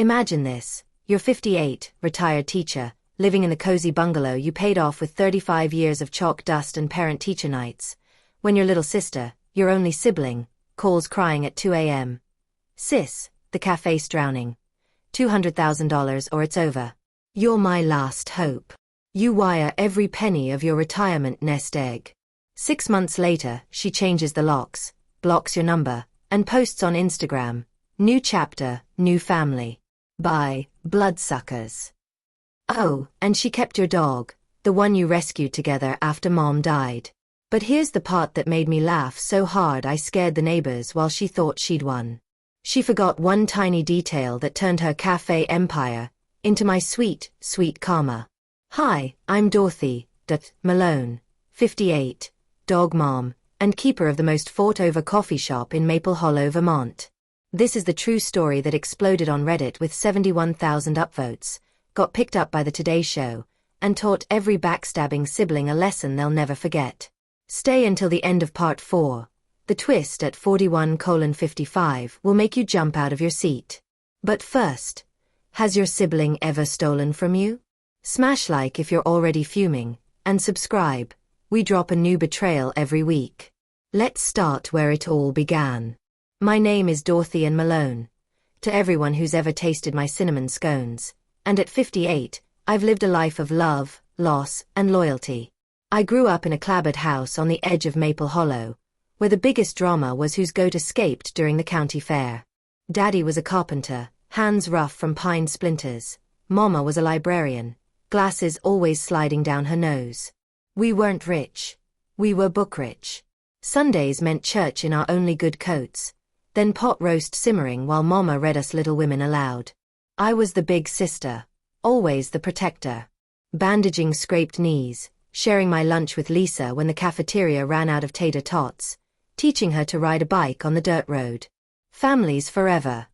Imagine this. You're 58, retired teacher, living in the cozy bungalow you paid off with 35 years of chalk dust and parent-teacher nights, when your little sister, your only sibling, calls crying at 2 a.m. Sis, the cafe's drowning. $200,000 or it's over. You're my last hope. You wire every penny of your retirement nest egg. 6 months later, she changes the locks, blocks your number, and posts on Instagram. New chapter, new family. Bye, bloodsuckers. Oh, and she kept your dog, the one you rescued together after Mom died. But here's the part that made me laugh so hard I scared the neighbors while she thought she'd won. She forgot one tiny detail that turned her cafe empire into my sweet, sweet karma. Hi, I'm Dorothy Malone, 58, dog mom, and keeper of the most fought-over coffee shop in Maple Hollow, Vermont. This is the true story that exploded on Reddit with 71,000 upvotes, got picked up by the Today Show, and taught every backstabbing sibling a lesson they'll never forget. Stay until the end of part 4. The twist at 41:55 will make you jump out of your seat. But first, has your sibling ever stolen from you? Smash like if you're already fuming, and subscribe. We drop a new betrayal every week. Let's start where it all began. My name is Dorothy Ann Malone. To everyone who's ever tasted my cinnamon scones, and at 58, I've lived a life of love, loss, and loyalty. I grew up in a clapboard house on the edge of Maple Hollow, where the biggest drama was whose goat escaped during the county fair. Daddy was a carpenter, hands rough from pine splinters. Mama was a librarian, glasses always sliding down her nose. We weren't rich. We were book rich. Sundays meant church in our only good coats, then pot roast simmering while Mama read us Little Women aloud. I was the big sister, always the protector. Bandaging scraped knees, sharing my lunch with Lisa when the cafeteria ran out of tater tots, teaching her to ride a bike on the dirt road. Families forever,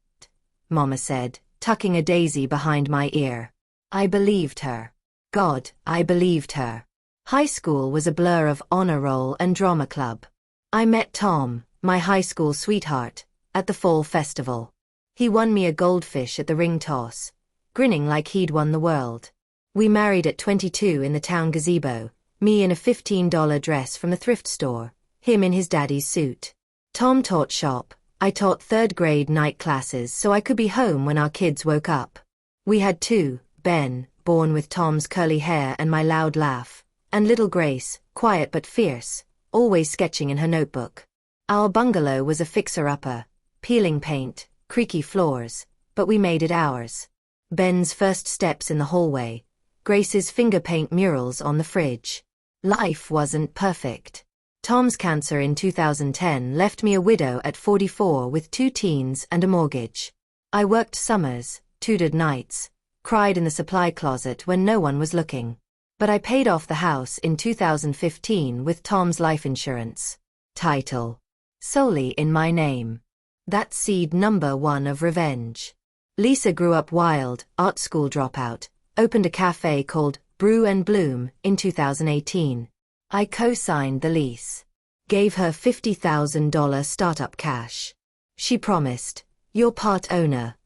Mama said, tucking a daisy behind my ear. I believed her. God, I believed her. High school was a blur of honor roll and drama club. I met Tom, my high school sweetheart, at the fall festival. He won me a goldfish at the ring toss, grinning like he'd won the world. We married at 22 in the town gazebo, me in a $15 dress from the thrift store, him in his daddy's suit. Tom taught shop, I taught third grade night classes so I could be home when our kids woke up. We had two, Ben, born with Tom's curly hair and my loud laugh, and little Grace, quiet but fierce, always sketching in her notebook. Our bungalow was a fixer-upper, peeling paint, creaky floors, but we made it ours. Ben's first steps in the hallway, Grace's finger paint murals on the fridge. Life wasn't perfect. Tom's cancer in 2010 left me a widow at 44 with 2 teens and a mortgage. I worked summers, tutored nights, cried in the supply closet when no one was looking. But I paid off the house in 2015 with Tom's life insurance. Title: solely in my name. That's seed number 1 of revenge. Lisa grew up wild, art school dropout, opened a cafe called Brew and Bloom in 2018. I co-signed the lease. Gave her $50,000 startup cash. She promised, "You're part owner,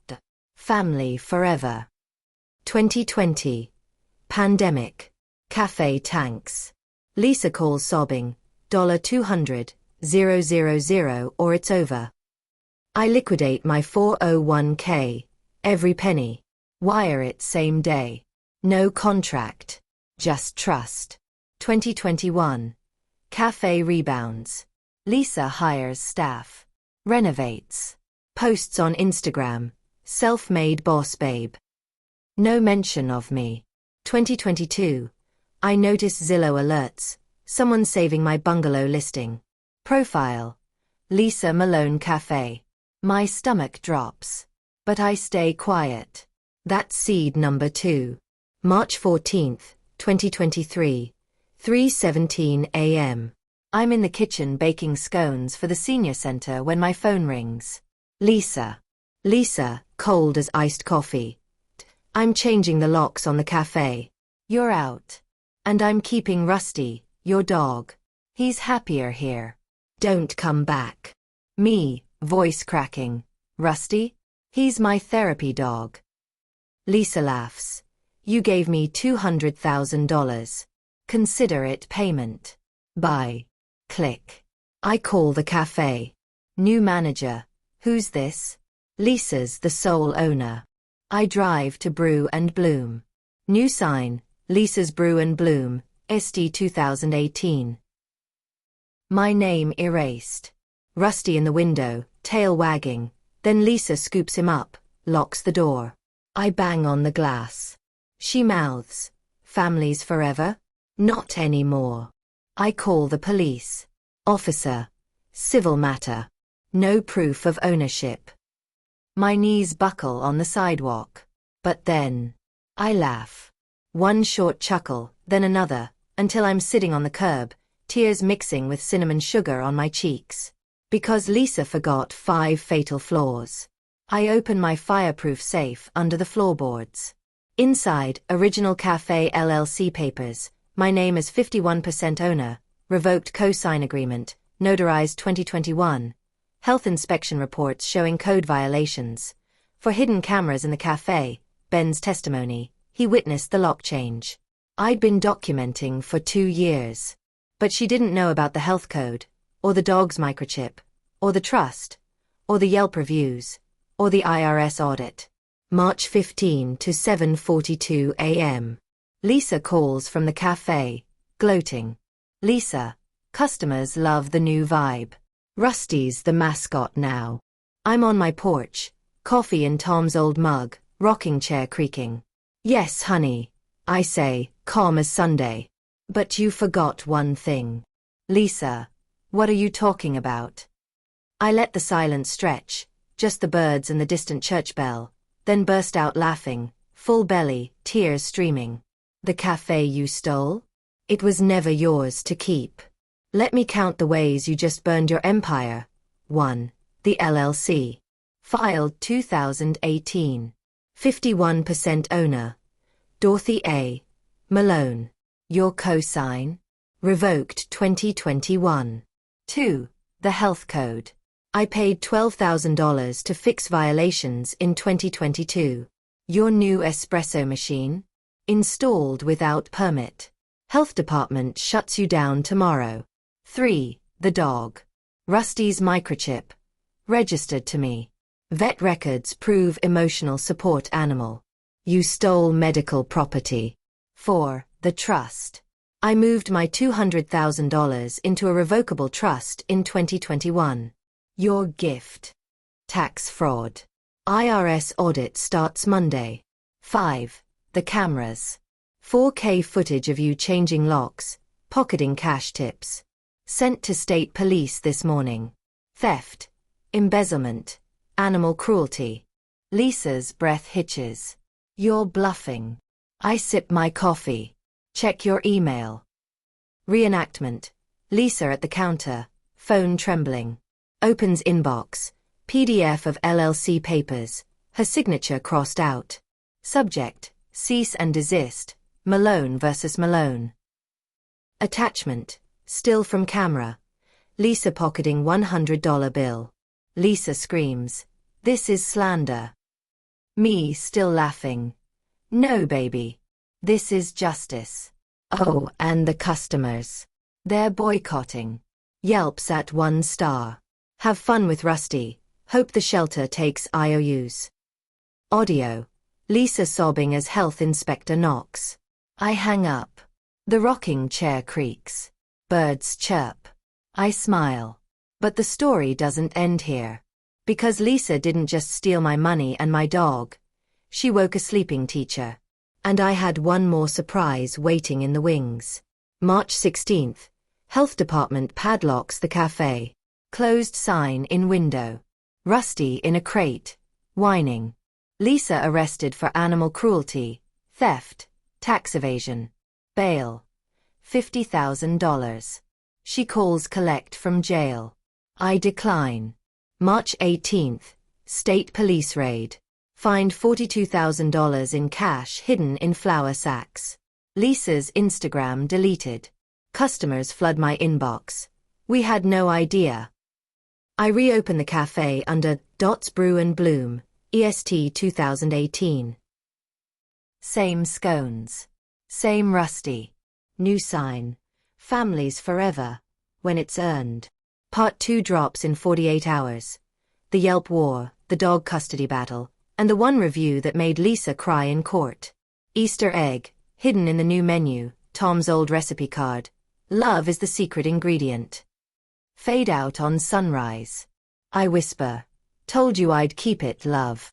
family forever." 2020. Pandemic. Cafe tanks. Lisa calls sobbing, $200,000 or it's over. I liquidate my 401k, every penny. Wire it same day. No contract. Just trust. 2021. Cafe rebounds. Lisa hires staff. Renovates. Posts on Instagram. Self-made boss babe. No mention of me. 2022. I notice Zillow alerts. Someone saving my bungalow listing. Profile. Lisa Malone Cafe. My stomach drops. But I stay quiet. That's seed number 2. March 14th, 2023. 3:17 a.m. I'm in the kitchen baking scones for the senior center when my phone rings. Lisa. Lisa, cold as iced coffee. I'm changing the locks on the cafe. You're out. And I'm keeping Rusty, your dog. He's happier here. Don't come back. Me, voice cracking. Rusty? He's my therapy dog. Lisa laughs. You gave me $200,000. Consider it payment. Bye. Click. I call the cafe. New manager. Who's this? Lisa's the sole owner. I drive to Brew and Bloom. New sign. Lisa's Brew and Bloom, SD 2018. My name erased. Rusty in the window, tail wagging. Then Lisa scoops him up, locks the door. I bang on the glass. She mouths. Families forever? Not anymore. I call the police. Officer. Civil matter. No proof of ownership. My knees buckle on the sidewalk. But then, I laugh. One short chuckle, then another, until I'm sitting on the curb, tears mixing with cinnamon sugar on my cheeks. Because Lisa forgot 5 fatal flaws. I open my fireproof safe under the floorboards. Inside, original Café LLC papers, my name as 51% owner, revoked co-sign agreement, notarized 2021. Health inspection reports showing code violations. For hidden cameras in the cafe, Ben's testimony, he witnessed the lock change. I'd been documenting for 2 years. But she didn't know about the health code, or the dog's microchip, or the trust, or the Yelp reviews, or the IRS audit. March 15 to 7:42 a.m. Lisa calls from the cafe, gloating. Lisa, customers love the new vibe. Rusty's the mascot now. I'm on my porch, coffee in Tom's old mug, rocking chair creaking. Yes, honey, I say, calm as Sunday. But you forgot one thing. Lisa, what are you talking about? I let the silence stretch, just the birds and the distant church bell, then burst out laughing, full belly, tears streaming. The cafe you stole? It was never yours to keep. Let me count the ways you just burned your empire. 1. The LLC. Filed 2018. 51% owner. Dorothy A. Malone. Your cosign? Revoked 2021. 2. The health code. I paid $12,000 to fix violations in 2022. Your new espresso machine? Installed without permit. Health department shuts you down tomorrow. 3. The dog. Rusty's microchip. Registered to me. Vet records prove emotional support animal. You stole medical property. 4. The trust. I moved my $200,000 into a revocable trust in 2021. Your gift. Tax fraud. IRS audit starts Monday. 5. The cameras. 4K footage of you changing locks, pocketing cash tips. Sent to state police this morning. Theft. Embezzlement. Animal cruelty. Lisa's breath hitches. You're bluffing. I sip my coffee. Check your email. Reenactment. Lisa at the counter, phone trembling. Opens inbox. PDF of LLC papers, her signature crossed out. Subject. Cease and desist. Malone versus Malone. Attachment. Still from camera. Lisa pocketing $100 bill. Lisa screams. This is slander. Me still laughing. No, baby. This is justice. Oh, and the customers. They're boycotting. Yelp's at 1 star. Have fun with Rusty. Hope the shelter takes IOUs. Audio. Lisa sobbing as health inspector knocks. I hang up. The rocking chair creaks. Birds chirp. I smile. But the story doesn't end here. Because Lisa didn't just steal my money and my dog. She woke a sleeping teacher. And I had one more surprise waiting in the wings. March 16th. Health department padlocks the cafe. Closed sign in window. Rusty in a crate. Whining. Lisa arrested for animal cruelty, theft, tax evasion. Bail. $50,000. She calls collect from jail. I decline. March 18th. State police raid. Find $42,000 in cash hidden in flour sacks. Lisa's Instagram deleted. Customers flood my inbox. We had no idea. I reopen the cafe under Dots Brew and Bloom, EST 2018. Same scones. Same rusty. New sign. Families forever. When it's earned. Part 2 drops in 48 hours. The Yelp war, the dog custody battle, and the one review that made Lisa cry in court. Easter egg, hidden in the new menu, Tom's old recipe card. Love is the secret ingredient. Fade out on sunrise. I whisper. Told you I'd keep it, love.